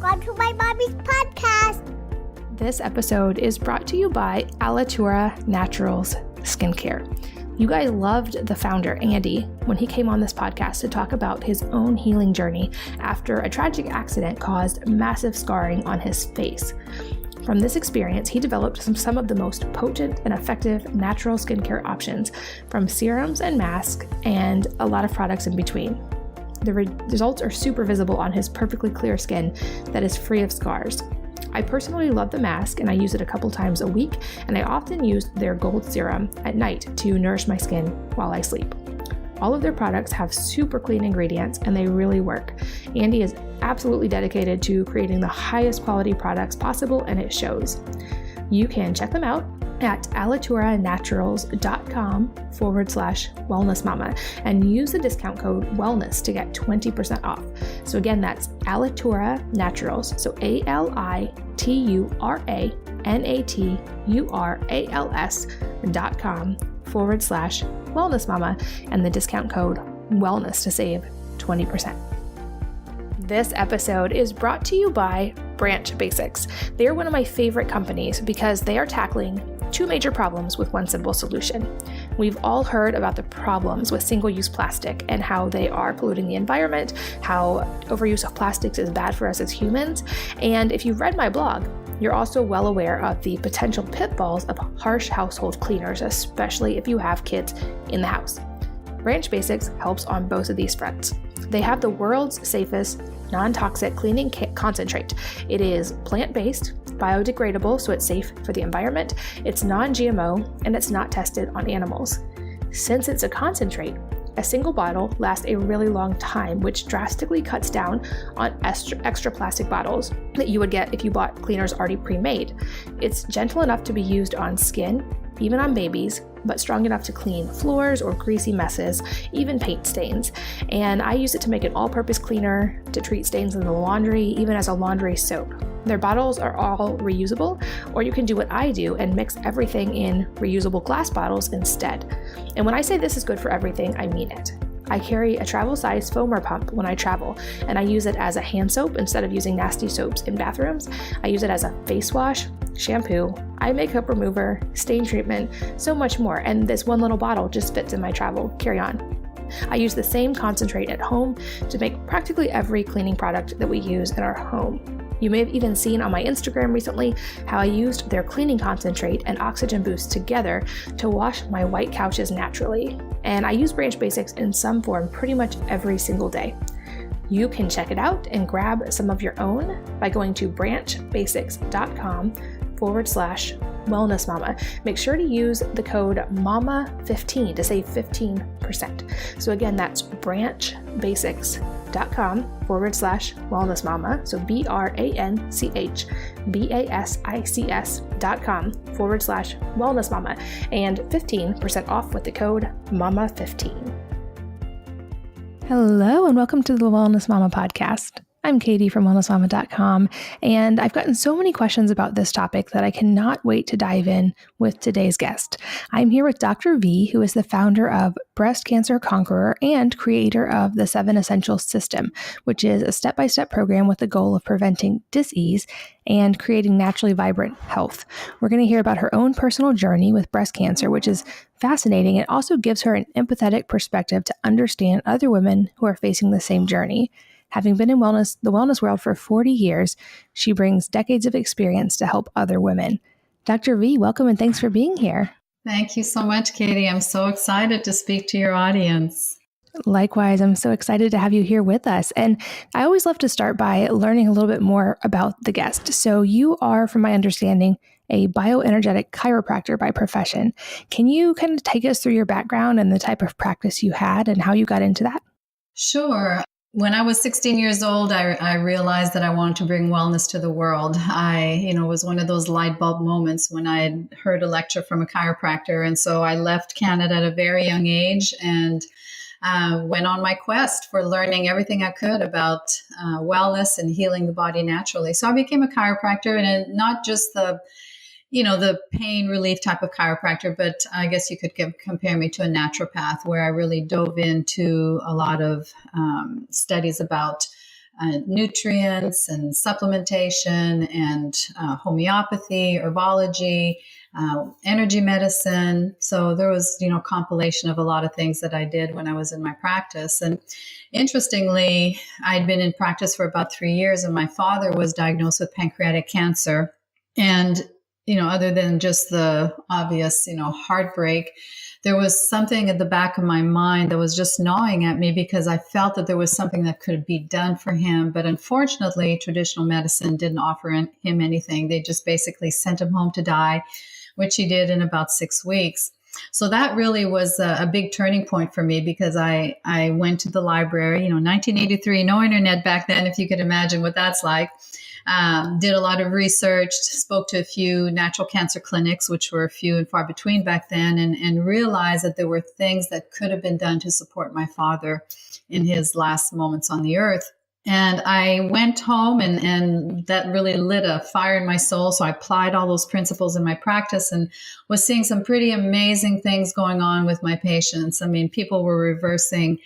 Welcome to my mommy's podcast. This episode is brought to you by Alitura Naturals Skincare. You guys loved the founder, Andy, when he came on this podcast to talk about his own healing journey after a tragic accident caused massive scarring on his face. From this experience, he developed some of the most potent and effective natural skincare options, from serums and masks and a lot of products in between. The results are super visible on his perfectly clear skin that is free of scars. I personally love the mask and I use it a couple times a week, and I often use their gold serum at night to nourish my skin while I sleep. All of their products have super clean ingredients and they really work. Andy is absolutely dedicated to creating the highest quality products possible, and it shows. You can check them out at alituranaturals.com/wellnessmama and use the discount code wellness to get 20% off. So again, that's Alitura Naturals. So ALITURANATURALS.com/wellnessmama and the discount code wellness to save 20%. This episode is brought to you by Branch Basics. They are one of my favorite companies because they are tackling two major problems with one simple solution. We've all heard about the problems with single-use plastic and how they are polluting the environment, how overuse of plastics is bad for us as humans. And if you've read my blog, you're also well aware of the potential pitfalls of harsh household cleaners, especially if you have kids in the house. Branch Basics helps on both of these fronts. They have the world's safest non-toxic cleaning concentrate. It is plant-based, biodegradable, so it's safe for the environment. It's non-GMO, and it's not tested on animals. Since it's a concentrate, a single bottle lasts a really long time, which drastically cuts down on extra plastic bottles that you would get if you bought cleaners already pre-made. It's gentle enough to be used on skin, even on babies, but strong enough to clean floors or greasy messes, even paint stains. And I use it to make an all-purpose cleaner, to treat stains in the laundry, even as a laundry soap. Their bottles are all reusable, or you can do what I do and mix everything in reusable glass bottles instead. And when I say this is good for everything, I mean it. I carry a travel-size foamer pump when I travel, and I use it as a hand soap instead of using nasty soaps in bathrooms. I use it as a face wash, shampoo, eye makeup remover, stain treatment, so much more, and this one little bottle just fits in my travel carry-on. I use the same concentrate at home to make practically every cleaning product that we use in our home. You may have even seen on my Instagram recently how I used their cleaning concentrate and oxygen boost together to wash my white couches naturally. And I use Branch Basics in some form pretty much every single day. You can check it out and grab some of your own by going to branchbasics.com/wellnessmama. Make sure to use the code MAMA15 to save 15%. So again, that's branchbasics.com/wellnessmama. So branchbasics.com/wellnessmama and 15% off with the code MAMA15. Hello and welcome to the Wellness Mama podcast. I'm Katie from wellnessmama.com, and I've gotten so many questions about this topic that I cannot wait to dive in with today's guest. I'm here with Dr. V, who is the founder of Breast Cancer Conqueror and creator of the 7 Essentials System, which is a step-by-step program with the goal of preventing dis-ease and creating naturally vibrant health. We're going to hear about her own personal journey with breast cancer, which is fascinating. It also gives her an empathetic perspective to understand other women who are facing the same journey. Having been in the wellness world for 40 years, she brings decades of experience to help other women. Dr. V, welcome and thanks for being here. Thank you so much, Katie. I'm so excited to speak to your audience. Likewise, I'm so excited to have you here with us. And I always love to start by learning a little bit more about the guest. So you are, from my understanding, a bioenergetic chiropractor by profession. Can you kind of take us through your background and the type of practice you had and how you got into that? Sure. When I was 16 years old, I realized that I wanted to bring wellness to the world. It was one of those light bulb moments when I had heard a lecture from a chiropractor. And so I left Canada at a very young age and went on my quest for learning everything I could about wellness and healing the body naturally. So I became a chiropractor, and not just the pain relief type of chiropractor, but I guess you could compare me to a naturopath, where I really dove into a lot of studies about nutrients and supplementation and homeopathy, herbology, energy medicine. So there was, compilation of a lot of things that I did when I was in my practice. And interestingly, I'd been in practice for about 3 years, and my father was diagnosed with pancreatic cancer. And, other than just the obvious, heartbreak, there was something at the back of my mind that was just gnawing at me because I felt that there was something that could be done for him. But unfortunately, traditional medicine didn't offer him anything. They just basically sent him home to die, which he did in about 6 weeks. So that really was a big turning point for me because I went to the library, 1983, no internet back then, if you could imagine what that's like. Did a lot of research, spoke to a few natural cancer clinics, which were few and far between back then, and realized that there were things that could have been done to support my father in his last moments on the earth. And I went home and that really lit a fire in my soul. So I applied all those principles in my practice and was seeing some pretty amazing things going on with my patients. I mean, people were reversing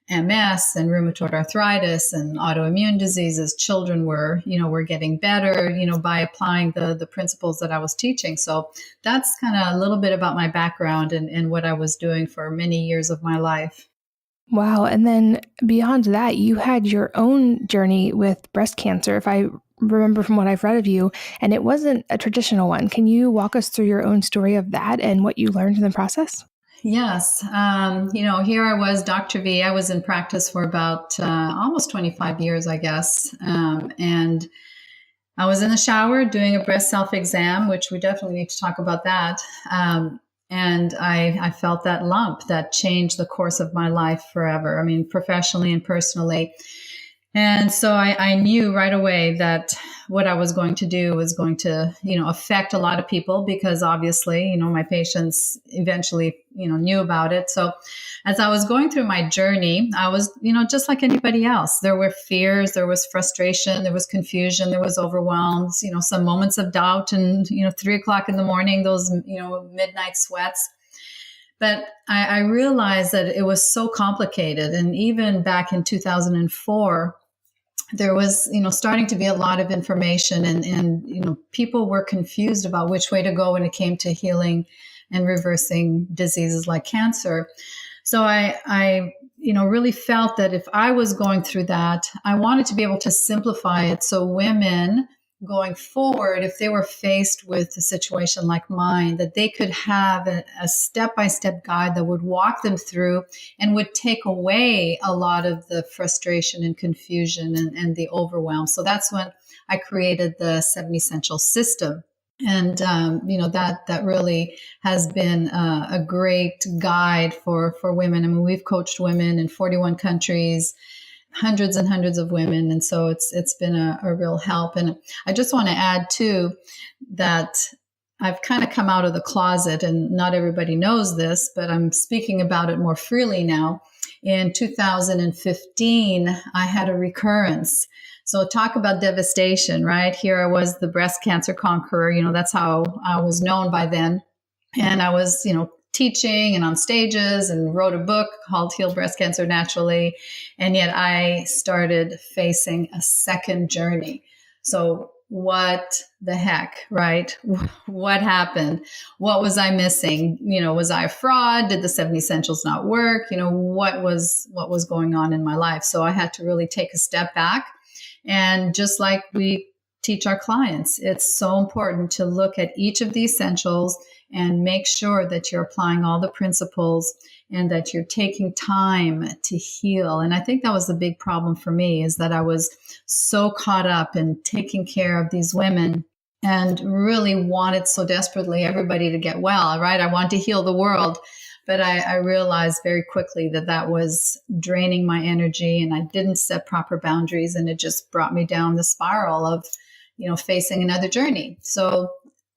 MS and rheumatoid arthritis and autoimmune diseases. Children were getting better, by applying the principles that I was teaching. So that's kind of a little bit about my background and what I was doing for many years of my life. Wow. And then beyond that, you had your own journey with breast cancer, if I remember from what I've read of you, and it wasn't a traditional one. Can you walk us through your own story of that and what you learned in the process? Yes. Here I was, Dr. V. I was in practice for about almost 25 years, I guess. And I was in the shower doing a breast self-exam, which we definitely need to talk about that. And I felt that lump that changed the course of my life forever. I mean, professionally and personally. And so I knew right away that what I was going to do was going to, affect a lot of people because obviously, my patients eventually, knew about it. So as I was going through my journey, I was, just like anybody else. There were fears, there was frustration, there was confusion, there was overwhelm, some moments of doubt and, 3:00 in the morning, those, midnight sweats. But I realized that it was so complicated. And even back in 2004, there was, starting to be a lot of information and people were confused about which way to go when it came to healing and reversing diseases like cancer. So I really felt that if I was going through that, I wanted to be able to simplify it so women going forward, if they were faced with a situation like mine, that they could have a step-by-step guide that would walk them through and would take away a lot of the frustration and confusion and the overwhelm. So that's when I created the 7 Essential system. And, that really has been a great guide for women. I mean, we've coached women in 41 countries, hundreds and hundreds of women. And so it's been a real help. And I just want to add too, that I've kind of come out of the closet and not everybody knows this, but I'm speaking about it more freely now. In 2015, I had a recurrence. So talk about devastation, right? Here I was the breast cancer conqueror. That's how I was known by then. And I was, teaching and on stages and wrote a book called Heal Breast Cancer Naturally. And yet I started facing a second journey. So what the heck, right? What happened? What was I missing? Was I a fraud? Did the 7 Essentials not work? What was going on in my life? So I had to really take a step back. And just like we teach our clients, it's so important to look at each of the essentials and make sure that you're applying all the principles and that you're taking time to heal. And I think that was the big problem for me, is that I was so caught up in taking care of these women and really wanted so desperately everybody to get well, right? I wanted to heal the world. But I realized very quickly that was draining my energy and I didn't set proper boundaries, and it just brought me down the spiral of, facing another journey. So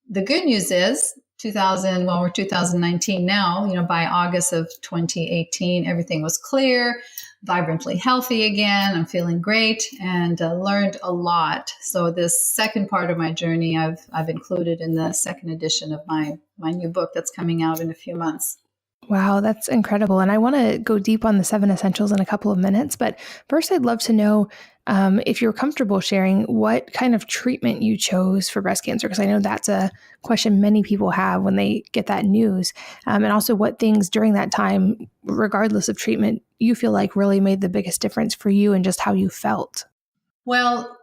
the good news is we're 2019 now, by August of 2018, everything was clear, vibrantly healthy again. I'm feeling great and learned a lot. So this second part of my journey, I've included in the second edition of my new book that's coming out in a few months. Wow, that's incredible. And I want to go deep on the 7 Essentials in a couple of minutes. But first, I'd love to know if you're comfortable sharing what kind of treatment you chose for breast cancer, because I know that's a question many people have when they get that news, and also what things during that time, regardless of treatment, you feel like really made the biggest difference for you and just how you felt. Well,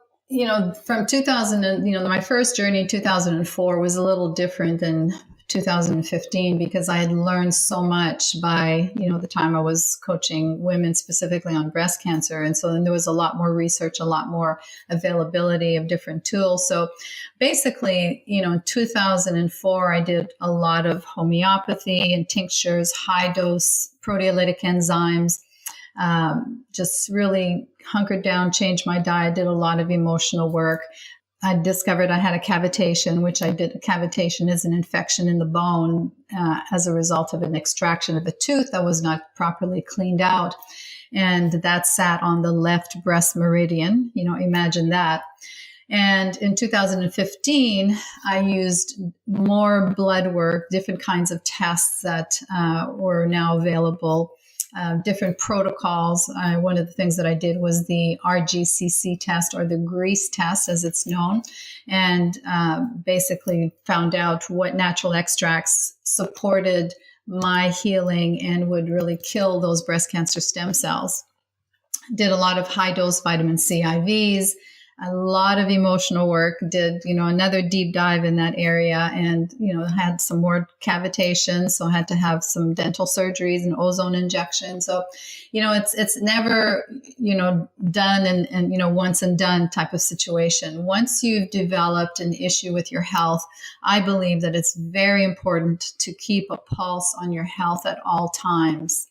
from 2000, my first journey in 2004 was a little different than 2015 because I had learned so much by, the time I was coaching women specifically on breast cancer. And so then there was a lot more research, a lot more availability of different tools. So basically, in 2004, I did a lot of homeopathy and tinctures, high dose proteolytic enzymes, just really hunkered down, changed my diet, did a lot of emotional work. I discovered I had a cavitation, which I did. A cavitation is an infection in the bone as a result of an extraction of a tooth that was not properly cleaned out. And that sat on the left breast meridian. Imagine that. And in 2015, I used more blood work, different kinds of tests that were now available. Different protocols. One of the things that I did was the RGCC test, or the grease test as it's known, and basically found out what natural extracts supported my healing and would really kill those breast cancer stem cells. Did a lot of high dose vitamin C IVs, a lot of emotional work, did, another deep dive in that area, and, had some more cavitation. So I had to have some dental surgeries and ozone injections. So, it's never, done and once and done type of situation. Once you've developed an issue with your health, I believe that it's very important to keep a pulse on your health at all times.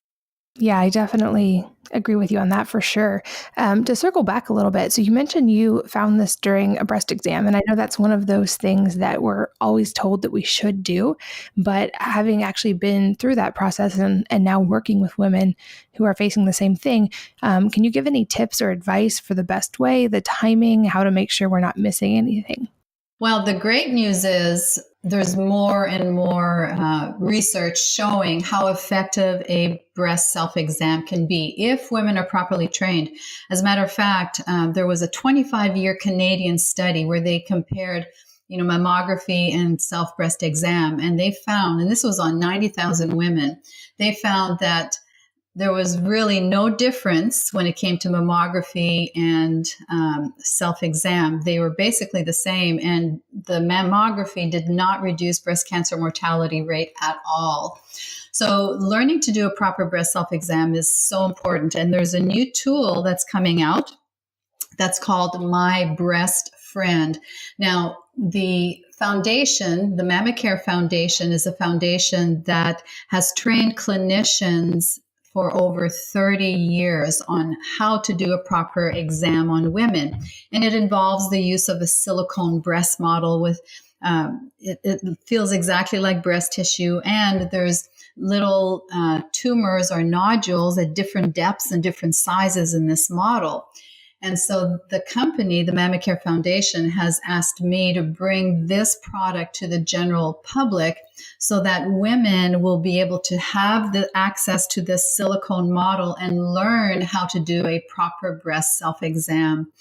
Yeah, I definitely agree with you on that for sure. To circle back a little bit, so you mentioned you found this during a breast exam, and I know that's one of those things that we're always told that we should do, but having actually been through that process and now working with women who are facing the same thing, can you give any tips or advice for the best way, the timing, how to make sure we're not missing anything? Well, the great news is there's more and more research showing how effective a breast self-exam can be if women are properly trained. As a matter of fact, there was a 25-year Canadian study where they compared mammography and self-breast exam, and they found, and this was on 90,000 women, they found that there was really no difference when it came to mammography and self-exam. They were basically the same, and the mammography did not reduce breast cancer mortality rate at all. So learning to do a proper breast self-exam is so important. And there's a new tool that's coming out that's called My Breast Friend. Now, the foundation, the Mamacare Foundation, is a foundation that has trained clinicians for over 30 years on how to do a proper exam on women. And it involves the use of a silicone breast model with, it feels exactly like breast tissue, and there's little tumors or nodules at different depths and different sizes in this model. And so the company, the Mamacare Foundation, has asked me to bring this product to the general public so that women will be able to have the access to this silicone model and learn how to do a proper breast self-exam.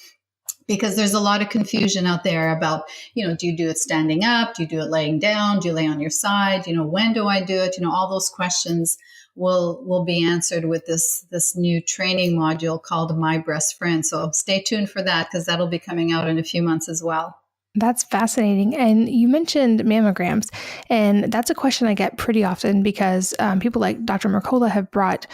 Because there's a lot of confusion out there about, do you do it standing up? Do you do it laying down? Do you lay on your side? When do I do it? All those questions will be answered with this new training module called My Breast Friend. So stay tuned for that, because that'll be coming out in a few months as well. That's fascinating. And you mentioned mammograms, and that's a question I get pretty often because people like Dr. Mercola have brought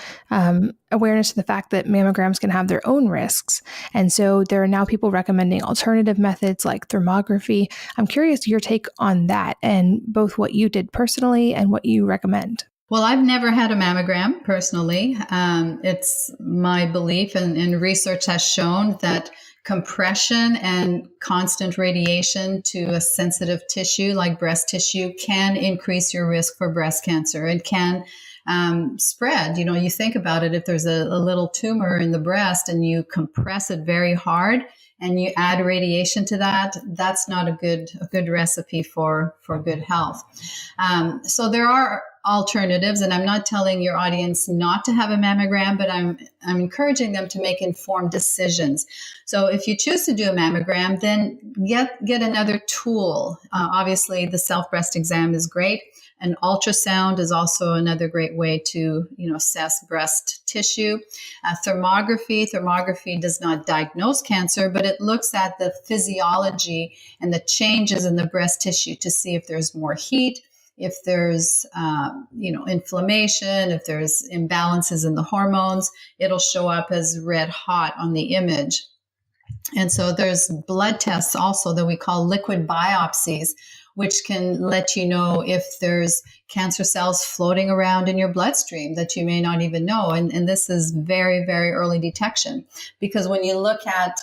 awareness to the fact that mammograms can have their own risks. And so there are now people recommending alternative methods like thermography. I'm curious your take on that, and both what you did personally and what you recommend. Well, I've never had a mammogram personally. It's my belief, and research has shown that compression and constant radiation to a sensitive tissue like breast tissue can increase your risk for breast cancer. It can spread. You think about it, if there's a little tumor in the breast and you compress it very hard and you add radiation to that, that's not a good recipe for good health. So there are alternatives, and I'm not telling your audience not to have a mammogram, but I'm encouraging them to make informed decisions. So if you choose to do a mammogram, then get another tool. Obviously, the self-breast exam is great. An ultrasound is also another great way to, assess breast tissue. Thermography does not diagnose cancer, but it looks at the physiology and the changes in the breast tissue to see if there's more heat, if there's, inflammation, if there's imbalances in the hormones. It'll show up as red hot on the image. And so there's blood tests also that we call liquid biopsies, which can let you know if there's cancer cells floating around in your bloodstream that you may not even know. And this is very, very early detection, because when you look at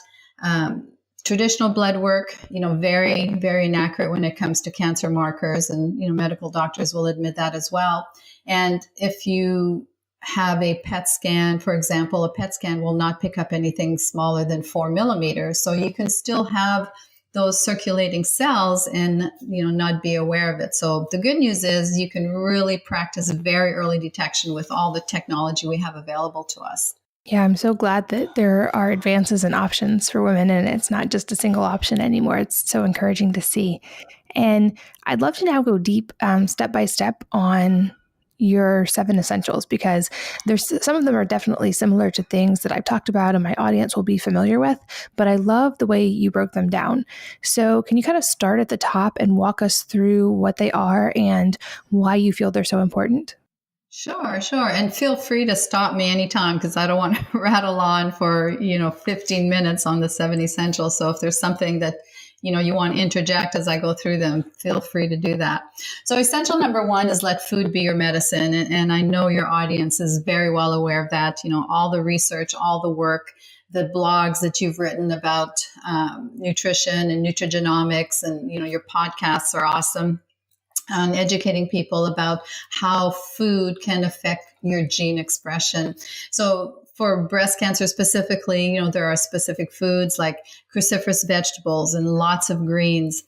traditional blood work, very, very inaccurate when it comes to cancer markers, and, medical doctors will admit that as well. And if you have a PET scan, for example, a PET scan will not pick up anything smaller than 4 millimeters. So you can still have those circulating cells and, not be aware of it. So the good news is you can really practice very early detection with all the technology we have available to us. Yeah, I'm so glad that there are advances and options for women, and it's not just a single option anymore. It's so encouraging to see. And I'd love to now go deep, step by step, on your 7 essentials, because there's some of them are definitely similar to things that I've talked about and my audience will be familiar with, but I love the way you broke them down. So can you kind of start at the top and walk us through what they are and why you feel they're so important? Sure. And feel free to stop me anytime, because I don't want to rattle on for, 15 minutes on the 7 essentials. So if there's something that you want to interject as I go through them, feel free to do that. So essential number 1 is let food be your medicine. And I know your audience is very well aware of that. All the research, all the work, the blogs that you've written about nutrition and nutrigenomics, and, your podcasts are awesome on educating people about how food can affect your gene expression. So for breast cancer specifically, there are specific foods like cruciferous vegetables and lots of greens,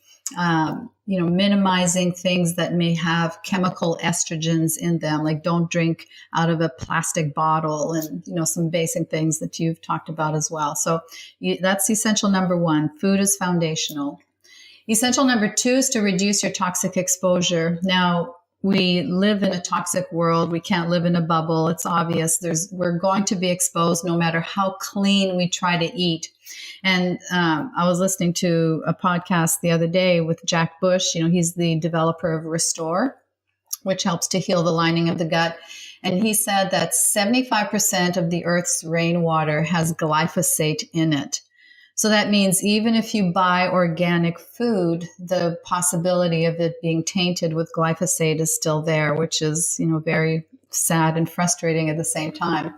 minimizing things that may have chemical estrogens in them, like don't drink out of a plastic bottle, and, some basic things that you've talked about as well. So that's essential number 1. Food is foundational. Essential number 2 is to reduce your toxic exposure. Now, we live in a toxic world. We can't live in a bubble. It's obvious. We're going to be exposed no matter how clean we try to eat. And I was listening to a podcast the other day with Jack Bush. He's the developer of Restore, which helps to heal the lining of the gut. And he said that 75% of the Earth's rainwater has glyphosate in it. So that means even if you buy organic food, the possibility of it being tainted with glyphosate is still there, which is, very sad and frustrating at the same time.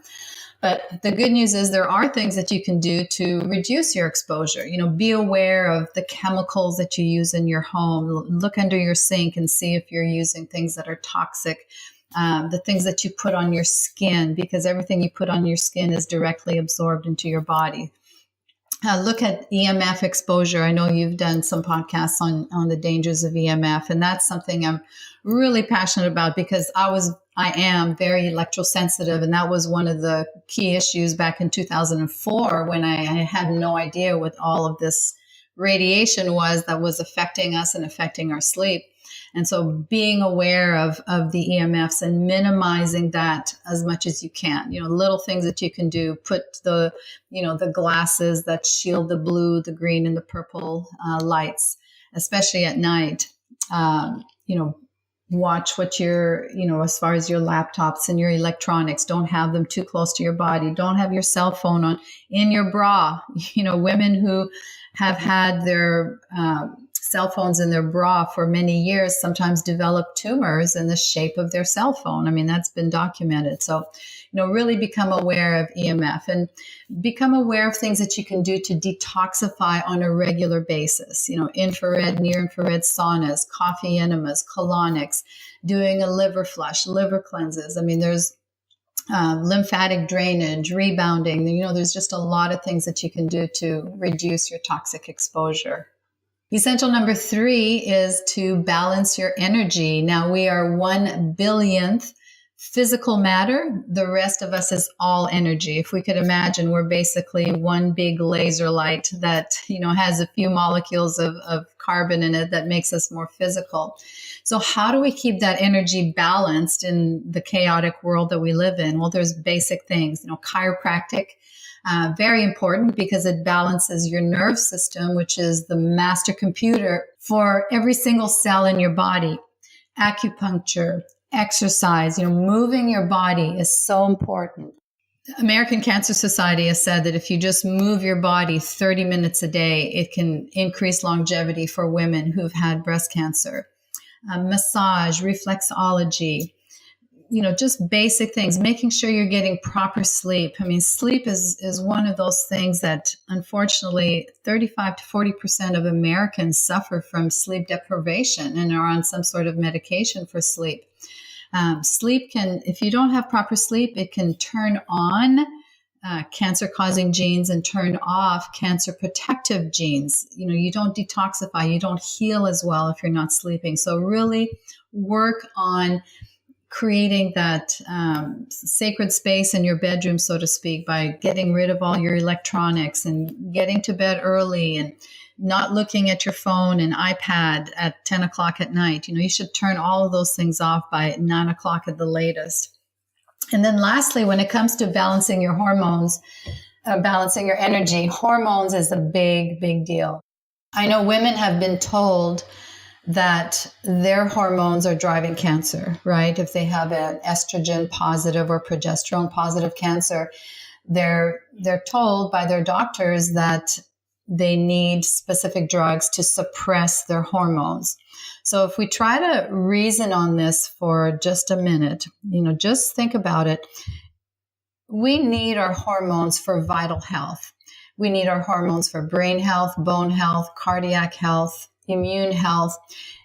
But the good news is there are things that you can do to reduce your exposure. Be aware of the chemicals that you use in your home. Look under your sink and see if you're using things that are toxic. The things that you put on your skin, because everything you put on your skin is directly absorbed into your body. Look at EMF exposure. I know you've done some podcasts on the dangers of EMF, and that's something I'm really passionate about, because I am very electrosensitive, and that was one of the key issues back in 2004 when I had no idea what all of this radiation was that was affecting us and affecting our sleep. And so being aware of the EMFs and minimizing that as much as you can, little things that you can do, put the glasses that shield the blue, the green, and the purple lights, especially at night. Watch what as far as your laptops and your electronics, don't have them too close to your body. Don't have your cell phone in your bra. Women who have had their cell phones in their bra for many years sometimes develop tumors in the shape of their cell phone. I mean, that's been documented. So, really become aware of EMF and become aware of things that you can do to detoxify on a regular basis. Infrared, near-infrared saunas, coffee enemas, colonics, doing a liver flush, liver cleanses. I mean, there's lymphatic drainage, rebounding. There's just a lot of things that you can do to reduce your toxic exposure. Essential number 3 is to balance your energy. Now we are 1 billionth physical matter. The rest of us is all energy. If we could imagine, we're basically one big laser light that, has a few molecules of carbon in it that makes us more physical. So how do we keep that energy balanced in the chaotic world that we live in? Well, there's basic things, chiropractic, very important because it balances your nerve system, which is the master computer for every single cell in your body. Acupuncture, exercise, moving your body is so important. American Cancer Society has said that if you just move your body 30 minutes a day, it can increase longevity for women who've had breast cancer. Massage, reflexology, just basic things, making sure you're getting proper sleep. I mean, sleep is one of those things that unfortunately 35 to 40% of Americans suffer from sleep deprivation and are on some sort of medication for sleep. Sleep can, if you don't have proper sleep, it can turn on cancer-causing genes and turn off cancer-protective genes. You don't detoxify, you don't heal as well if you're not sleeping. So really work on creating that sacred space in your bedroom, so to speak, by getting rid of all your electronics and getting to bed early and not looking at your phone and iPad at 10 o'clock at night. You should turn all of those things off by 9 o'clock at the latest. And then lastly, when it comes to balancing your hormones, balancing your energy, hormones is a big, big deal. I know women have been told that their hormones are driving cancer, right? If they have an estrogen positive or progesterone positive cancer, they're told by their doctors that they need specific drugs to suppress their hormones. So if we try to reason on this for just a minute, just think about it. We need our hormones for vital health. We need our hormones for brain health, bone health, cardiac health, immune health.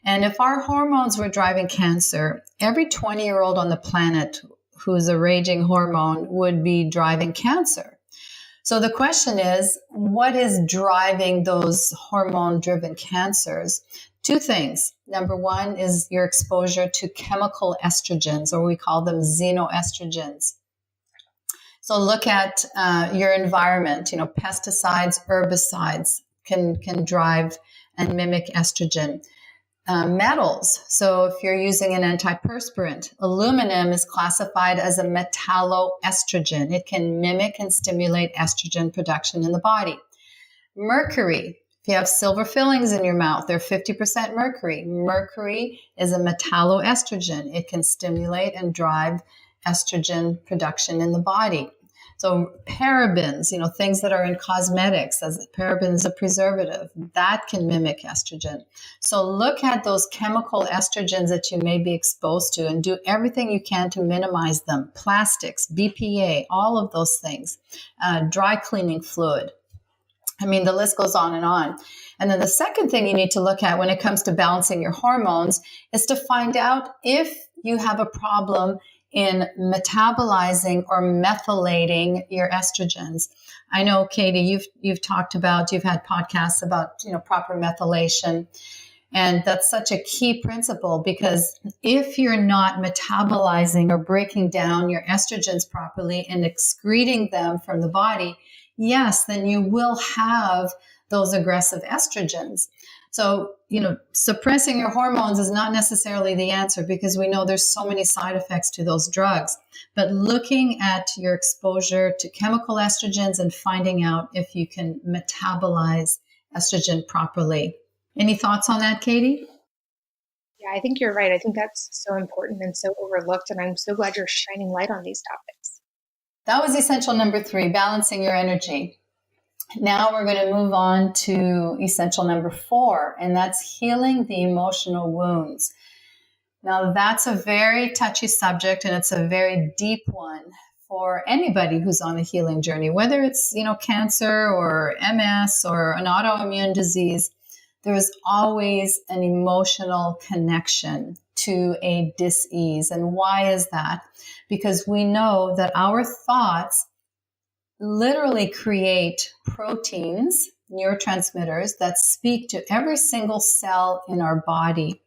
And if our hormones were driving cancer, every 20-year-old on the planet who's a raging hormone would be driving cancer. So the question is, what is driving those hormone-driven cancers? Two things. Number one is your exposure to chemical estrogens, or we call them xenoestrogens. So look at your environment. Pesticides, herbicides can drive and mimic estrogen. Metals. So if you're using an antiperspirant, aluminum is classified as a metalloestrogen. It can mimic and stimulate estrogen production in the body. Mercury. If you have silver fillings in your mouth, they're 50% mercury. Mercury is a metalloestrogen. It can stimulate and drive estrogen production in the body. So parabens, things that are in cosmetics, as paraben is a preservative, that can mimic estrogen. So look at those chemical estrogens that you may be exposed to and do everything you can to minimize them. Plastics, BPA, all of those things, dry cleaning fluid. I mean, the list goes on. And then the second thing you need to look at when it comes to balancing your hormones is to find out if you have a problem in metabolizing or methylating your estrogens. I know, Katie, you've talked about, you've had podcasts about, proper methylation. And that's such a key principle, because if you're not metabolizing or breaking down your estrogens properly and excreting them from the body, yes, then you will have those aggressive estrogens. So, suppressing your hormones is not necessarily the answer, because we know there's so many side effects to those drugs. But looking at your exposure to chemical estrogens and finding out if you can metabolize estrogen properly. Any thoughts on that, Katie? Yeah, I think you're right. I think that's so important and so overlooked. And I'm so glad you're shining light on these topics. That was essential number 3, balancing your energy. Now we're going to move on to essential number 4, and that's healing the emotional wounds. Now that's a very touchy subject, and it's a very deep one for anybody who's on a healing journey, whether it's, cancer or MS or an autoimmune disease. There's always an emotional connection to a dis-ease. And why is that? Because we know that our thoughts literally create proteins neurotransmitters that speak to every single cell in our body.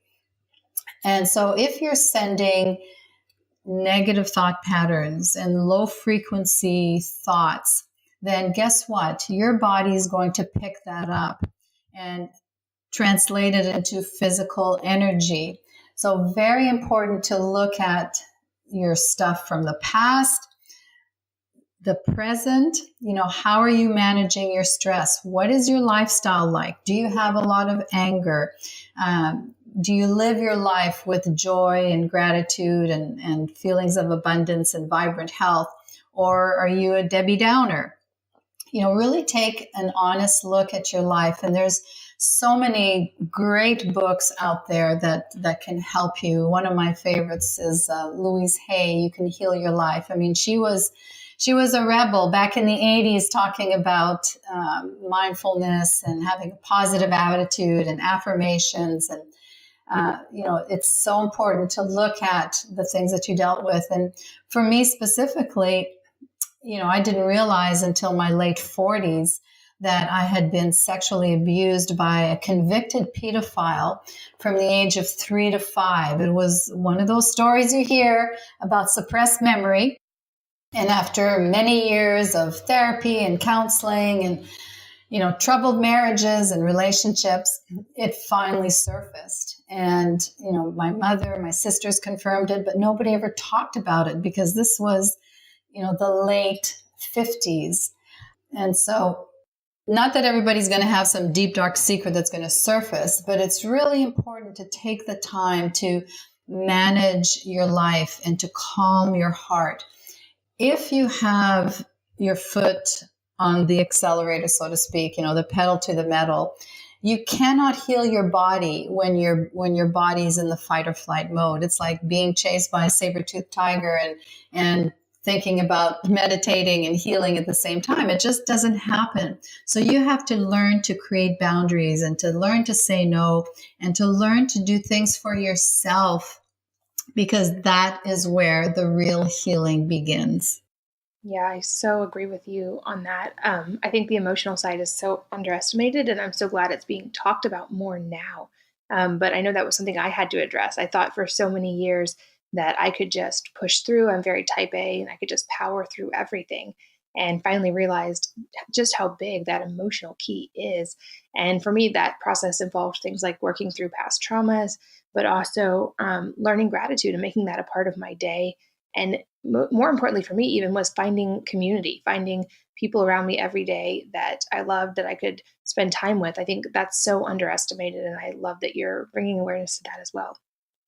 And so if you're sending negative thought patterns and low frequency thoughts, then guess what? Your body is going to pick that up and translate it into physical energy. So very important to look at your stuff from the past, the present. How are you managing your stress? What is your lifestyle like? Do you have a lot of anger? Do you live your life with joy and gratitude and feelings of abundance and vibrant health? Or are you a Debbie Downer? Really take an honest look at your life. And there's so many great books out there that can help you. One of my favorites is Louise Hay, You Can Heal Your Life. I mean, she was a rebel back in the 80s talking about mindfulness and having a positive attitude and affirmations. And, it's so important to look at the things that you dealt with. And for me specifically, I didn't realize until my late 40s that I had been sexually abused by a convicted pedophile from the age of 3 to 5. It was one of those stories you hear about suppressed memory. And after many years of therapy and counseling and, troubled marriages and relationships, it finally surfaced. And, my mother, my sisters confirmed it, but nobody ever talked about it because this was, the late 50s. And so not that everybody's going to have some deep, dark secret that's going to surface, but it's really important to take the time to manage your life and to calm your heart. If you have your foot on the accelerator, so to speak, the pedal to the metal, you cannot heal your body when your body's in the fight or flight mode. It's like being chased by a saber-toothed tiger and thinking about meditating and healing at the same time. It just doesn't happen. So you have to learn to create boundaries and to learn to say no and to learn to do things for yourself, because that is where the real healing begins. Yeah, I so agree with you on that. I think the emotional side is so underestimated, and I'm so glad it's being talked about more now. But I know that was something I had to address. I thought for so many years that I could just push through. I'm very type A and I could just power through everything, and finally realized just how big that emotional key is. And for me, that process involved things like working through past traumas, but also learning gratitude and making that a part of my day. And more importantly for me even was finding community, finding people around me every day that I loved, that I could spend time with. I think that's so underestimated. And I love that you're bringing awareness to that as well.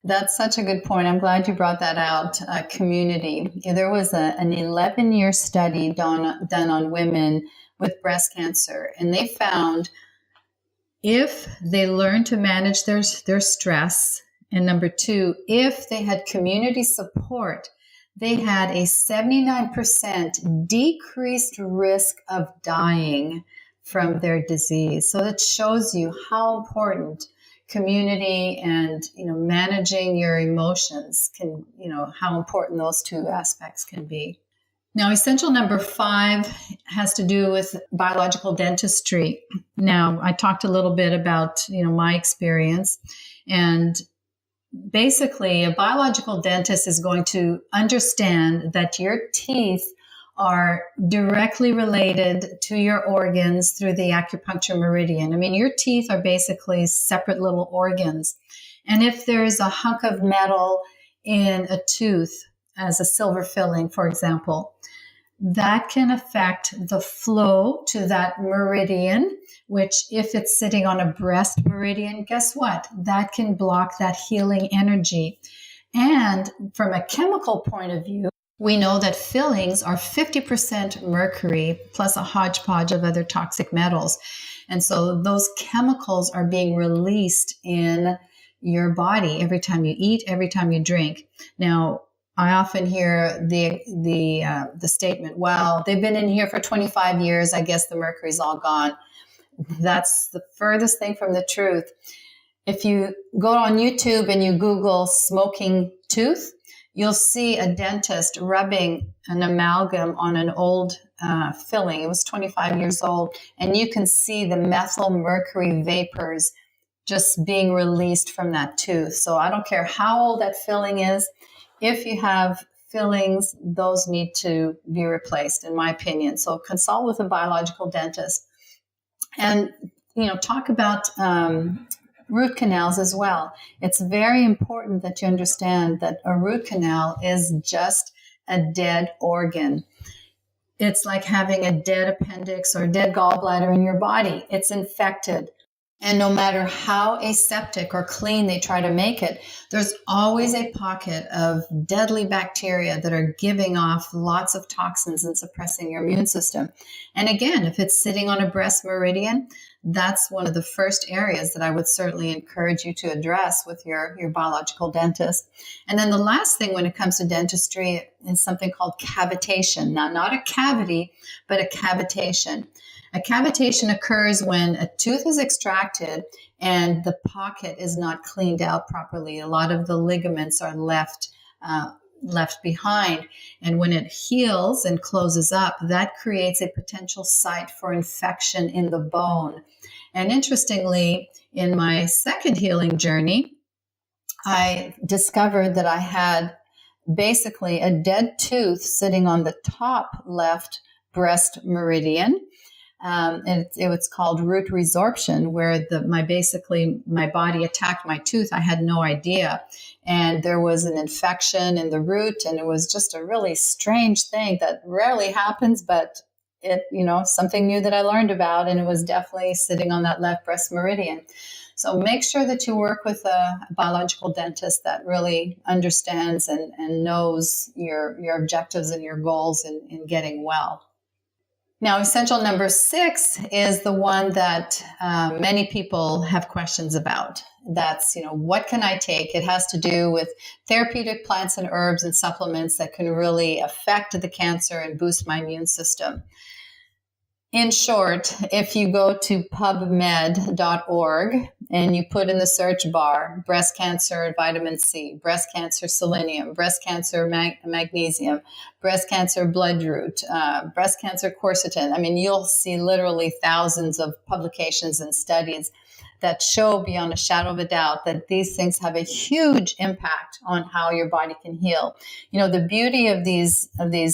That's such a good point. I'm glad you brought that out, community. There was an 11-year study done on women with breast cancer, and they found if they learned to manage their stress, and number 2, if they had community support, they had a 79% decreased risk of dying from their disease. So it shows you how important community and managing your emotions can, how important those two aspects can be. Now, essential number 5 has to do with biological dentistry. Now, I talked a little bit about my experience, and basically a biological dentist is going to understand that your teeth are directly related to your organs through the acupuncture meridian. I mean, your teeth are basically separate little organs. And if there's a hunk of metal in a tooth, as a silver filling, for example, that can affect the flow to that meridian, which if it's sitting on a breast meridian, guess what? That can block that healing energy. And from a chemical point of view, we know that fillings are 50% mercury plus a hodgepodge of other toxic metals. And so those chemicals are being released in your body every time you eat, every time you drink. Now, I often hear the statement, well, they've been in here for 25 years. I guess the mercury's all gone. That's the furthest thing from the truth. If you go on YouTube and you Google smoking tooth, you'll see a dentist rubbing an amalgam on an old filling. It was 25 years old, and you can see the methyl mercury vapors just being released from that tooth. So I don't care how old that filling is. If you have fillings, those need to be replaced, in my opinion. So consult with a biological dentist. And, talk about root canals as well. It's very important that you understand that a root canal is just a dead organ. It's like having a dead appendix or a dead gallbladder in your body. It's infected. And no matter how aseptic or clean they try to make it, there's always a pocket of deadly bacteria that are giving off lots of toxins and suppressing your immune system. And again, if it's sitting on a breast meridian, that's one of the first areas that I would certainly encourage you to address with your biological dentist. And then the last thing when it comes to dentistry is something called cavitation. Now, not a cavity, but a cavitation. A cavitation occurs when a tooth is extracted and the pocket is not cleaned out properly. A lot of the ligaments are left behind. And when it heals and closes up, that creates a potential site for infection in the bone. And interestingly, in my second healing journey, I discovered that I had basically a dead tooth sitting on the top left breast meridian. And it was called root resorption, where my body attacked my tooth. I had no idea. And there was an infection in the root, and it was just a really strange thing that rarely happens, but something new that I learned about, and it was definitely sitting on that left breast meridian. So make sure that you work with a biological dentist that really understands and knows your objectives and your goals in getting well. Now, essential number 6 is the one that many people have questions about. That's, what can I take? It has to do with therapeutic plants and herbs and supplements that can really affect the cancer and boost my immune system. In short, if you go to pubmed.org and you put in the search bar breast cancer vitamin C, breast cancer selenium, breast cancer magnesium, breast cancer bloodroot, breast cancer quercetin, you'll see literally thousands of publications and studies that show beyond a shadow of a doubt that these things have a huge impact on how your body can heal. The beauty of these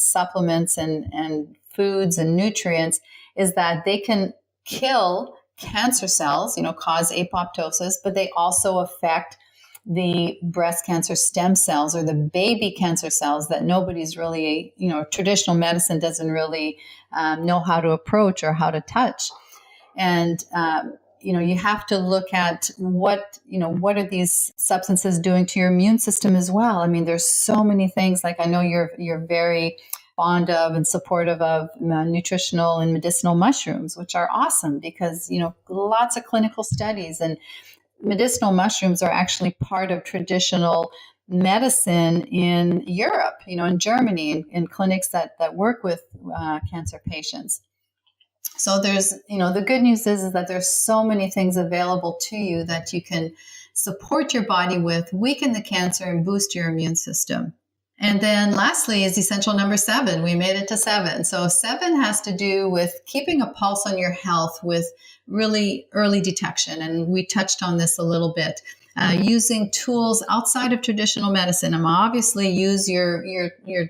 supplements and foods and nutrients is that they can kill cancer cells, cause apoptosis, but they also affect the breast cancer stem cells or the baby cancer cells that nobody's really, traditional medicine doesn't really know how to approach or how to touch. And, you have to look at what are these substances doing to your immune system as well. There's so many things, like I know you're very fond of and supportive of nutritional and medicinal mushrooms, which are awesome because, lots of clinical studies, and medicinal mushrooms are actually part of traditional medicine in Europe, in Germany, in clinics that work with cancer patients. So there's, the good news is that there's so many things available to you that you can support your body with, weaken the cancer, and boost your immune system. And then lastly is essential number 7. We made it to 7. So 7 has to do with keeping a pulse on your health with really early detection. And we touched on this a little bit. Using tools outside of traditional medicine. Obviously use your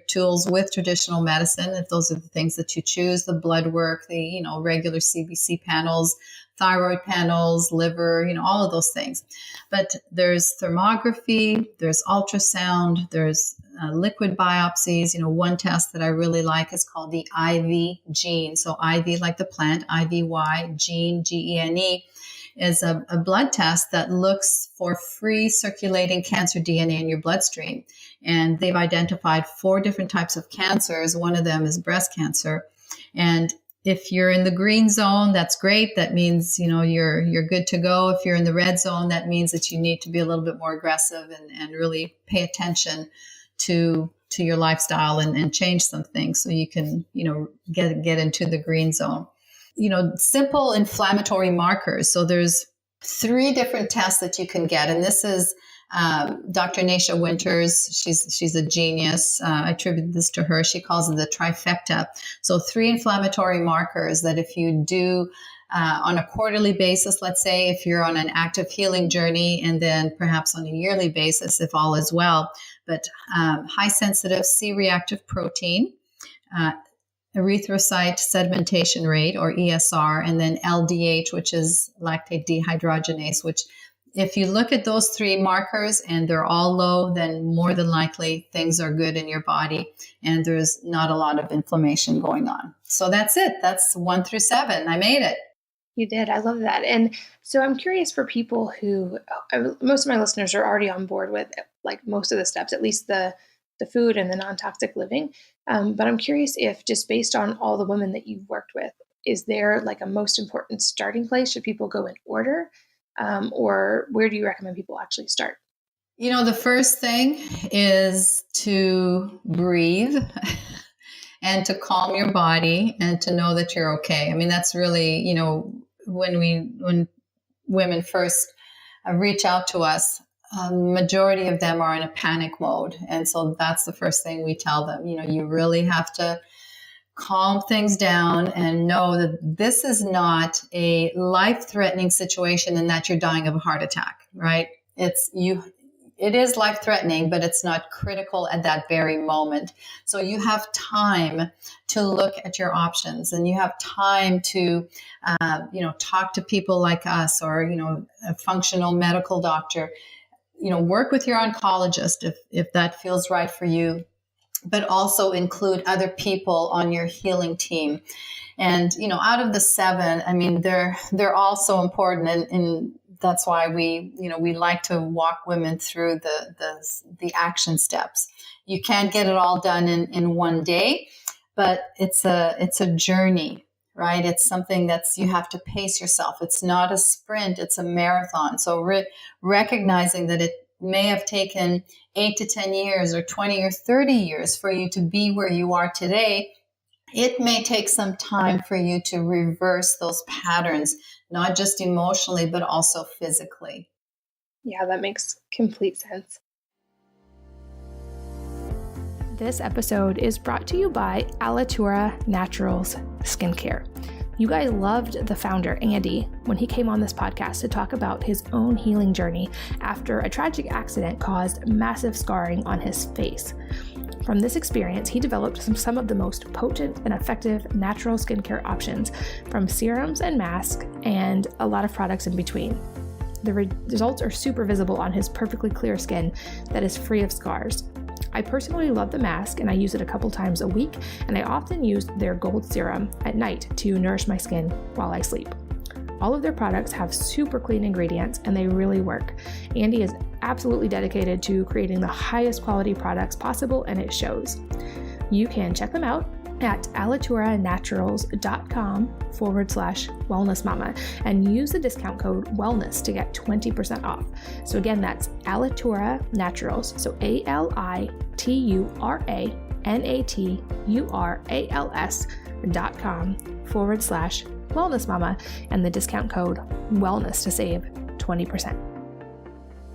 tools with traditional medicine if those are the things that you choose, the blood work, the regular CBC panels, thyroid panels, liver, all of those things. But there's thermography, there's ultrasound, there's liquid biopsies. One test that I really like is called the IV gene. So IV like the plant, IVY, gene, GENE, is a blood test that looks for free circulating cancer DNA in your bloodstream. And they've identified 4 different types of cancers. One of them is breast cancer. And if you're in the green zone, that's great. That means, you're good to go. If you're in the red zone, that means that you need to be a little bit more aggressive and really pay attention to your lifestyle and change some things so you can, get into the green zone. Simple inflammatory markers. So there's 3 different tests that you can get. And this is Dr. Nasha Winters, she's a genius. I attribute this to her. She calls it the trifecta. So 3 inflammatory markers that if you do on a quarterly basis, let's say if you're on an active healing journey, and then perhaps on a yearly basis if all is well, but high sensitive C-reactive protein, erythrocyte sedimentation rate or ESR, and then LDH, which is lactate dehydrogenase, which if you look at those 3 markers and they're all low, then more than likely things are good in your body and there's not a lot of inflammation going on. So that's it. That's 1 through 7. I made it. You did. I love that. And so I'm curious for people who, most of my listeners are already on board with like most of the steps, at least the food and the non-toxic living. But I'm curious if just based on all the women that you've worked with, is there like a most important starting place? Should people go in order? Or where do you recommend people actually start? The first thing is to breathe and to calm your body and to know that you're okay. I mean, that's really, when women first reach out to us, majority of them are in a panic mode. And so that's the first thing we tell them. You really have to calm things down and know that this is not a life-threatening situation and that you're dying of a heart attack, right? It is life-threatening, but it's not critical at that very moment. So you have time to look at your options, and you have time to, talk to people like us or, a functional medical doctor. Work with your oncologist if that feels right for you, but also include other people on your healing team. And, out of the 7, I mean, they're all so important. And that's why we like to walk women through the action steps. You can't get it all done in one day, but it's a journey, right? It's something you have to pace yourself. It's not a sprint, it's a marathon. So recognizing that it may have taken 8 to 10 years or 20 or 30 years for you to be where you are today, it may take some time for you to reverse those patterns, not just emotionally, but also physically. Yeah, that makes complete sense. This episode is brought to you by Alitura Naturals Skincare. You guys loved the founder, Andy, when he came on this podcast to talk about his own healing journey after a tragic accident caused massive scarring on his face. From this experience, he developed some of the most potent and effective natural skincare options, from serums and masks and a lot of products in between. The results are super visible on his perfectly clear skin that is free of scars. I personally love the mask, and I use it a couple times a week, and I often use their gold serum at night to nourish my skin while I sleep. All of their products have super clean ingredients, and they really work. Andy is absolutely dedicated to creating the highest quality products possible, and it shows. You can check them out at alituranaturals.com/wellnessmama and use the discount code wellness to get 20% off. So again, that's Alitura Naturals. So ALITURANATURALS.com/wellnessmama and the discount code wellness to save 20%.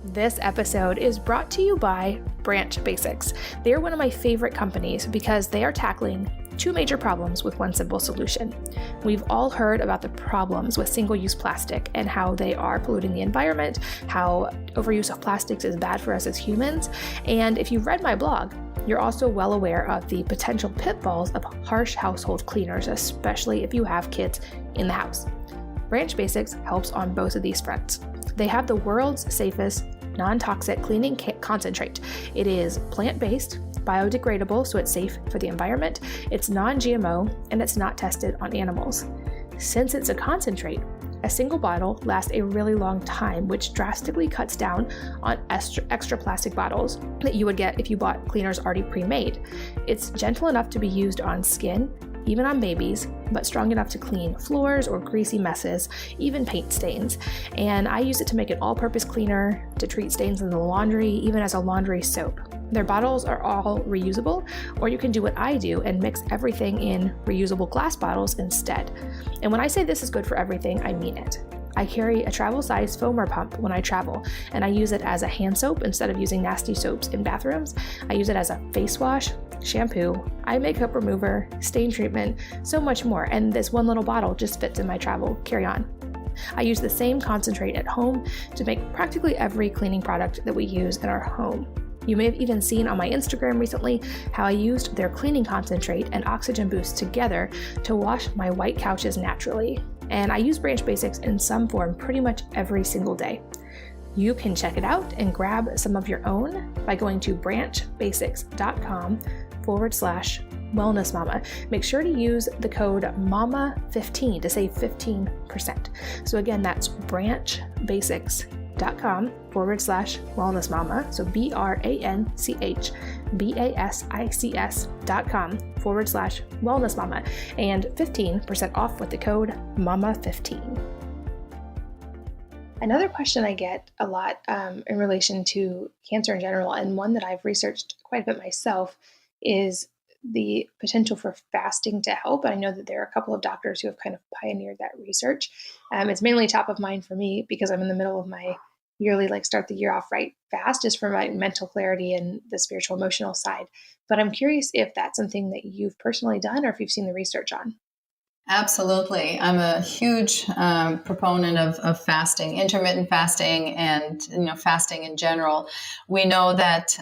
This episode is brought to you by Branch Basics. They're one of my favorite companies because they are tackling 2 major problems with one simple solution. We've all heard about the problems with single-use plastic and how they are polluting the environment, how overuse of plastics is bad for us as humans. And if you've read my blog, you're also well aware of the potential pitfalls of harsh household cleaners, especially if you have kids in the house. Branch Basics helps on both of these fronts. They have the world's safest non-toxic cleaning concentrate. It is plant-based, biodegradable, so it's safe for the environment, it's non-GMO, and it's not tested on animals. Since it's a concentrate, a single bottle lasts a really long time, which drastically cuts down on extra plastic bottles that you would get if you bought cleaners already pre-made. It's gentle enough to be used on skin, even on babies, but strong enough to clean floors or greasy messes, even paint stains. And I use it to make an all-purpose cleaner, to treat stains in the laundry, even as a laundry soap. Their bottles are all reusable, or you can do what I do and mix everything in reusable glass bottles instead. And when I say this is good for everything, I mean it. I carry a travel size foamer pump when I travel, and I use it as a hand soap instead of using nasty soaps in bathrooms. I use it as a face wash, shampoo, eye makeup remover, stain treatment, so much more, and this one little bottle just fits in my travel carry-on. I use the same concentrate at home to make practically every cleaning product that we use in our home. You may have even seen on my Instagram recently how I used their cleaning concentrate and oxygen boost together to wash my white couches naturally. And I use Branch Basics in some form pretty much every single day. You can check it out and grab some of your own by going to branchbasics.com/Wellness Mama. Make sure to use the code MAMA15 to save 15%. So again, that's branchbasics.com/Wellness Mama. So branchbasics.com/Wellness Mama, and 15% off with the code MAMA15. Another question I get a lot in relation to cancer in general, and one that I've researched quite a bit myself, is the potential for fasting to help. I know that there are a couple of doctors who have kind of pioneered that research. It's mainly top of mind for me because I'm in the middle of my yearly, start the year off right fast, just for my mental clarity and the spiritual emotional side. But I'm curious if that's something that you've personally done or if you've seen the research on. Absolutely. I'm a huge proponent of fasting, intermittent fasting, and fasting in general. We know that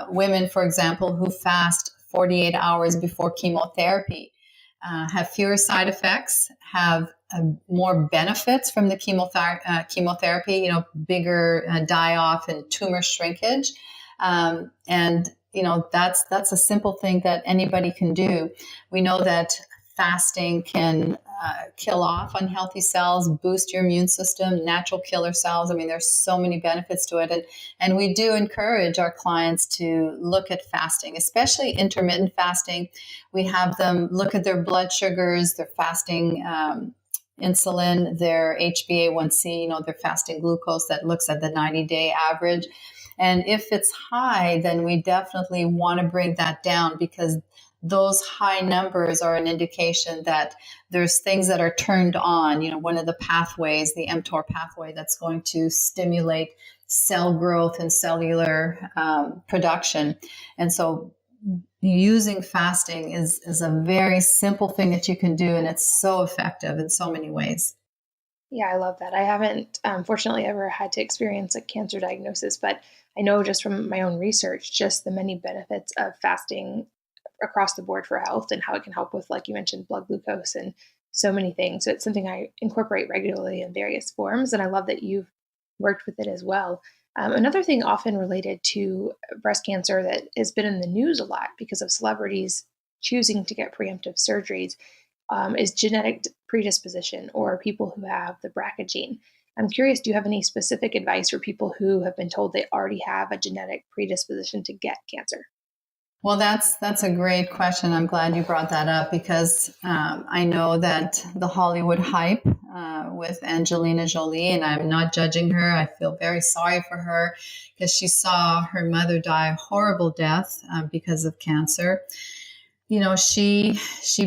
women, for example, who fast 48 hours before chemotherapy have fewer side effects, have more benefits from the chemotherapy, bigger die-off and tumor shrinkage. And that's a simple thing that anybody can do. We know that fasting can kill off unhealthy cells, boost your immune system, natural killer cells. I mean, there's so many benefits to it. And we do encourage our clients to look at fasting, especially intermittent fasting. We have them look at their blood sugars, their fasting insulin, their HbA1c, their fasting glucose that looks at the 90-day average. And if it's high, then we definitely want to bring that down, because those high numbers are an indication that there's things that are turned on. One of the pathways, the mTOR pathway, that's going to stimulate cell growth and cellular production. And so using fasting is a very simple thing that you can do, and it's so effective in so many ways. Yeah, I love that. I haven't, fortunately, ever had to experience a cancer diagnosis, but I know just from my own research, just the many benefits of fasting across the board for health and how it can help with, like you mentioned, blood glucose and so many things. So it's something I incorporate regularly in various forms, and I love that you've worked with it as well. Another thing often related to breast cancer that has been in the news a lot because of celebrities choosing to get preemptive surgeries is genetic predisposition, or people who have the BRCA gene. I'm curious, do you have any specific advice for people who have been told they already have a genetic predisposition to get cancer? Well, that's a great question. I'm glad you brought that up, because I know that the Hollywood hype with Angelina Jolie, and I'm not judging her. I feel very sorry for her because she saw her mother die a horrible death because of cancer. She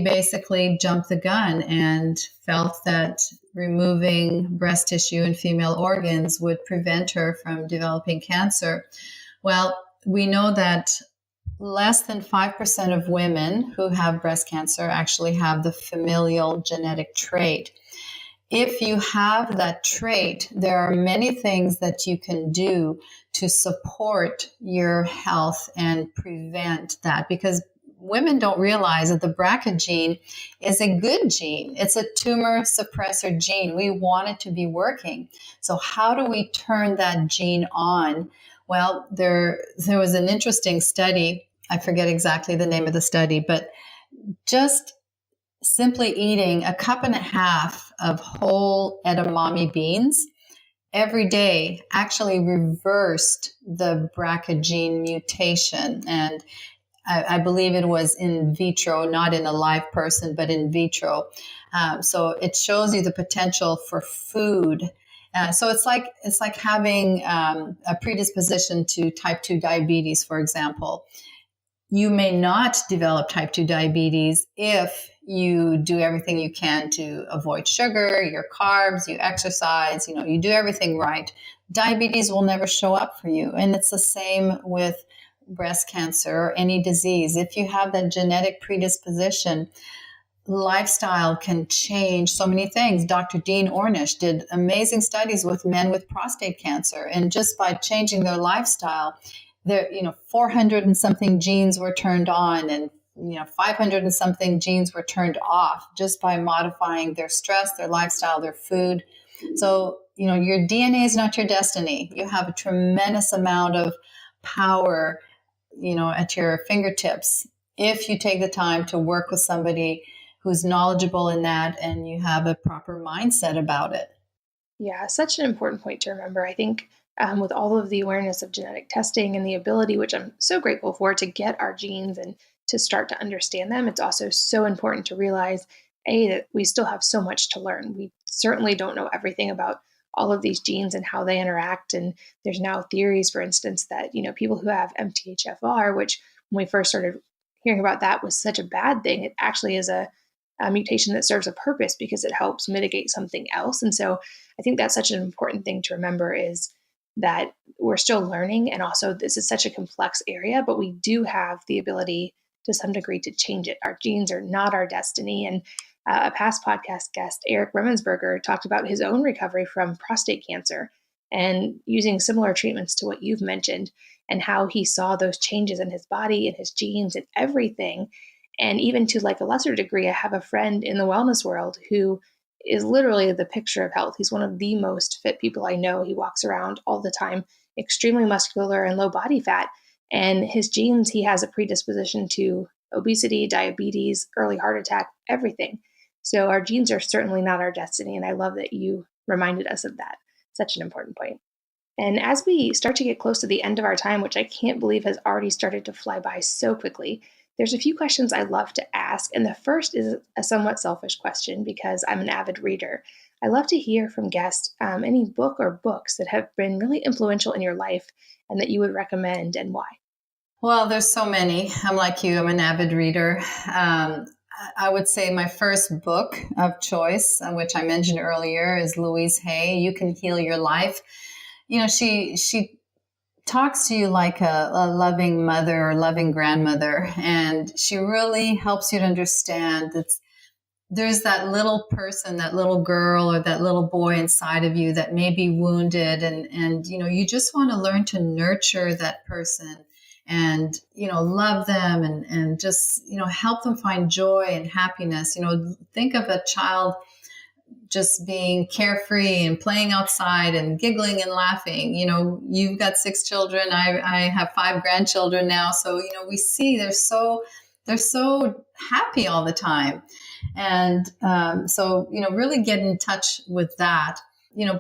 basically jumped the gun and felt that removing breast tissue and female organs would prevent her from developing cancer. Well, we know that less than 5% of women who have breast cancer actually have the familial genetic trait. If you have that trait, there are many things that you can do to support your health and prevent that, because women don't realize that the BRCA gene is a good gene. It's a tumor suppressor gene. We want it to be working. So how do we turn that gene on? Well, there was an interesting study. I forget exactly the name of the study, but just simply eating 1.5 cups of whole edamame beans every day actually reversed the BRCA gene mutation. And I believe it was in vitro, not in a live person, but in vitro. So it shows you the potential for food. So it's like having a predisposition to type 2 diabetes, for example. You may not develop type 2 diabetes if you do everything you can to avoid sugar, your carbs, you exercise, you do everything right, diabetes will never show up for you. And it's the same with breast cancer or any disease. If you have that genetic predisposition, lifestyle can change so many things. Dr. Dean Ornish did amazing studies with men with prostate cancer. And just by changing their lifestyle, 400 and something genes were turned on, and 500 and something genes were turned off just by modifying their stress, their lifestyle, their food. So, your DNA is not your destiny. You have a tremendous amount of power, at your fingertips if you take the time to work with somebody who's knowledgeable in that and you have a proper mindset about it. Yeah, such an important point to remember. I think with all of the awareness of genetic testing and the ability, which I'm so grateful for, to get our genes and to start to understand them, it's also so important to realize, that we still have so much to learn. We certainly don't know everything about all of these genes and how they interact. And there's now theories, for instance, that, people who have MTHFR, which when we first started hearing about that was such a bad thing, it actually is a mutation that serves a purpose because it helps mitigate something else. And so I think that's such an important thing to remember, is that we're still learning. And also this is such a complex area, but we do have the ability to some degree to change it. Our genes are not our destiny. And a past podcast guest, Eric Remensberger, talked about his own recovery from prostate cancer and using similar treatments to what you've mentioned, and how he saw those changes in his body and his genes and everything. And even to like a lesser degree, I have a friend in the wellness world who is literally the picture of health. He's one of the most fit people I know. He walks around all the time, extremely muscular and low body fat. And his genes, he has a predisposition to obesity, diabetes, early heart attack, everything. So our genes are certainly not our destiny. And I love that you reminded us of that. Such an important point. And as we start to get close to the end of our time, which I can't believe has already started to fly by so quickly, there's a few questions I love to ask. And the first is a somewhat selfish question because I'm an avid reader. I love to hear from guests any book or books that have been really influential in your life and that you would recommend, and why. Well, there's so many. I'm like you, I'm an avid reader. I would say my first book of choice, which I mentioned earlier, is Louise Hay, You Can Heal Your Life. She talks to you like a loving mother or loving grandmother, and she really helps you to understand that there's that little person, that little girl or that little boy inside of you that may be wounded, and you just want to learn to nurture that person and love them and just help them find joy and happiness. Think of a child just being carefree and playing outside and giggling and laughing. You've got 6 children. I have 5 grandchildren now. So, we see they're so happy all the time. And so, really get in touch with that.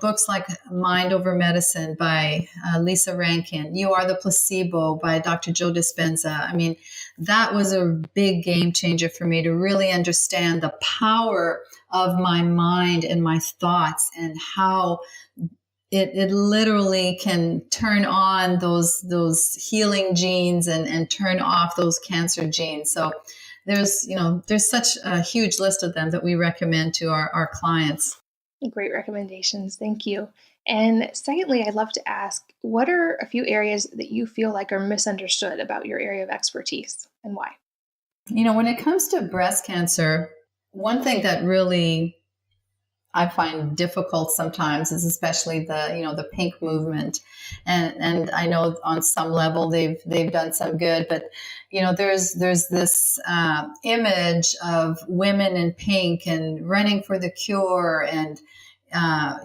Books like Mind Over Medicine by Lisa Rankin, You Are the Placebo by Dr. Joe Dispenza. I mean, that was a big game changer for me to really understand the power of my mind and my thoughts and how it literally can turn on those healing genes and turn off those cancer genes. So there's such a huge list of them that we recommend to our clients. Great recommendations. Thank you. And secondly, I'd love to ask, what are a few areas that you feel like are misunderstood about your area of expertise, and why? When it comes to breast cancer, one thing that really I find difficult sometimes is especially the pink movement. And I know on some level they've done some good, but there's this image of women in pink and running for the cure, and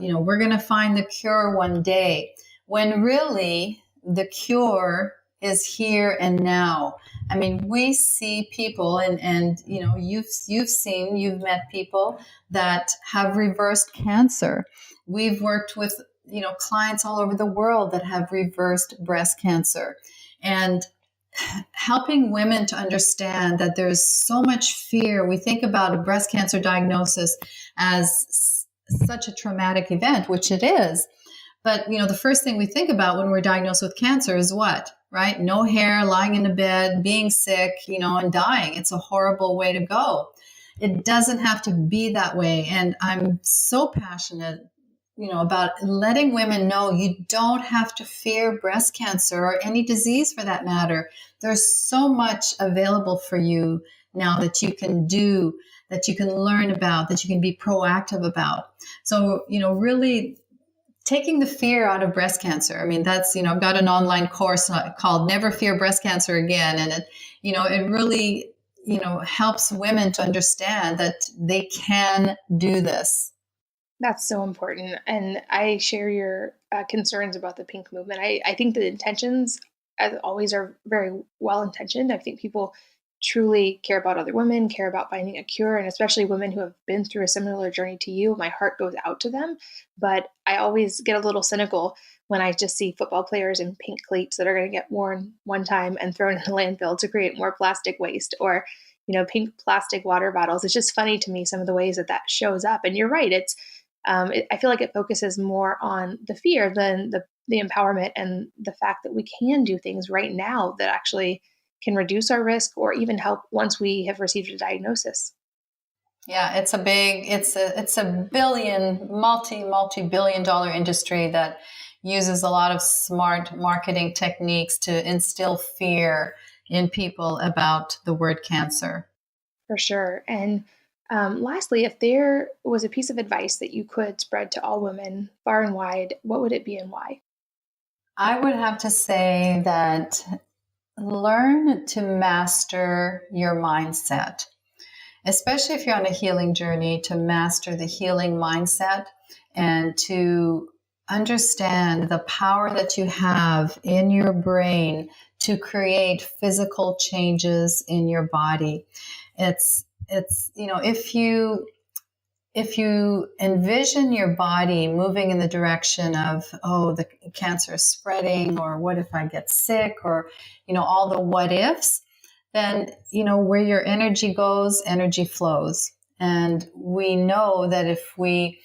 we're going to find the cure one day, when really the cure is here and now. I mean, we see people and you've met people that have reversed cancer. We've worked with, clients all over the world that have reversed breast cancer, and helping women to understand that there's so much fear. We think about a breast cancer diagnosis as such a traumatic event, which it is. But, the first thing we think about when we're diagnosed with cancer is what? Right? No hair, lying in a bed, being sick, and dying. It's a horrible way to go. it doesn't have to be that way. And I'm so passionate, about letting women know you don't have to fear breast cancer or any disease for that matter. There's so much available for you now that you can do, that you can learn about, that you can be proactive about. So, really taking the fear out of breast cancer. I mean, that's, I've got an online course called Never Fear Breast Cancer Again. And it really, helps women to understand that they can do this. That's so important. And I share your concerns about the pink movement. I think the intentions, as always, are very well intentioned. I think people truly care about other women, care about finding a cure, and especially women who have been through a similar journey to you. My heart goes out to them. But I always get a little cynical when I just see football players in pink cleats that are going to get worn one time and thrown in a landfill to create more plastic waste, or pink plastic water bottles. It's just funny to me, some of the ways that shows up. And you're right. I feel like it focuses more on the fear than the empowerment and the fact that we can do things right now that actually can reduce our risk or even help once we have received a diagnosis. Yeah, it's a multi-billion dollar industry that uses a lot of smart marketing techniques to instill fear in people about the word cancer. For sure. And lastly, if there was a piece of advice that you could spread to all women far and wide, what would it be and why? I would have to say that learn to master your mindset, especially if you're on a healing journey, to master the healing mindset and to understand the power that you have in your brain to create physical changes in your body. It's if you envision your body moving in the direction of, the cancer is spreading, or what if I get sick, or, all the what ifs, then, where your energy goes, energy flows. And we know that if we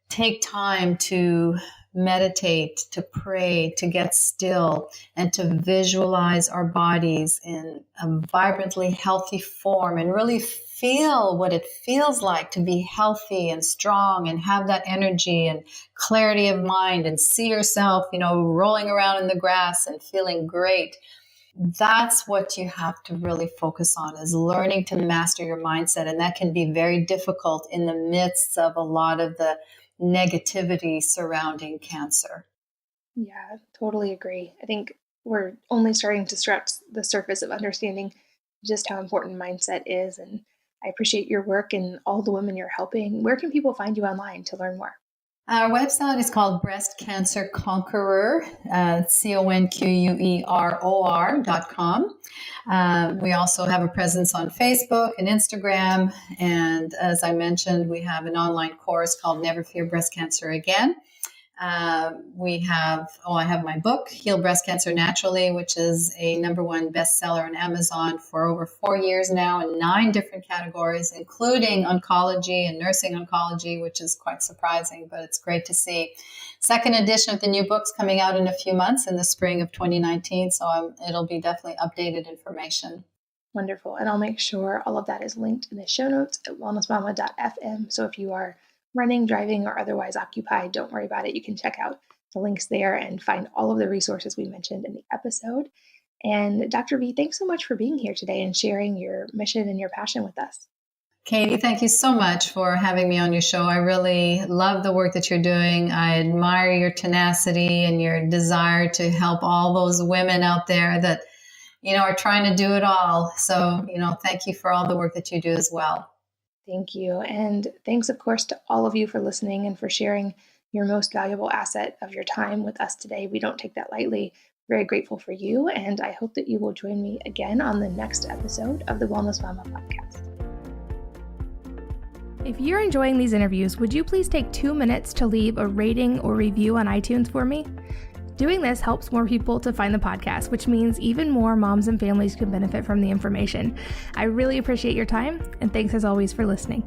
take time to meditate, to pray, to get still, and to visualize our bodies in a vibrantly healthy form and really feel what it feels like to be healthy and strong and have that energy and clarity of mind and see yourself, rolling around in the grass and feeling great. That's what you have to really focus on, is learning to master your mindset. And that can be very difficult in the midst of a lot of the negativity surrounding cancer. Yeah, totally agree. I think we're only starting to scratch the surface of understanding just how important mindset is. And I appreciate your work and all the women you're helping. Where can people find you online to learn more? Our website is called Breast Cancer Conqueror, CONQUEROR.com. We also have a presence on Facebook and Instagram. And as I mentioned, we have an online course called Never Fear Breast Cancer Again. I have my book, Heal Breast Cancer Naturally, which is a #1 bestseller on Amazon for over 4 years now in 9 different categories, including oncology and nursing oncology, which is quite surprising, but it's great to see. Second edition of the new book's coming out in a few months in the spring of 2019, so it'll be definitely updated information. Wonderful. And I'll make sure all of that is linked in the show notes at wellnessmama.fm. So if you are running, driving, or otherwise occupied, don't worry about it. You can check out the links there and find all of the resources we mentioned in the episode. And Dr. V, thanks so much for being here today and sharing your mission and your passion with us. Katie, thank you so much for having me on your show. I really love the work that you're doing. I admire your tenacity and your desire to help all those women out there that, are trying to do it all. So, thank you for all the work that you do as well. Thank you. And thanks, of course, to all of you for listening and for sharing your most valuable asset of your time with us today. We don't take that lightly. Very grateful for you. And I hope that you will join me again on the next episode of the Wellness Mama podcast. If you're enjoying these interviews, would you please take 2 minutes to leave a rating or review on iTunes for me? Doing this helps more people to find the podcast, which means even more moms and families can benefit from the information. I really appreciate your time, and thanks as always for listening.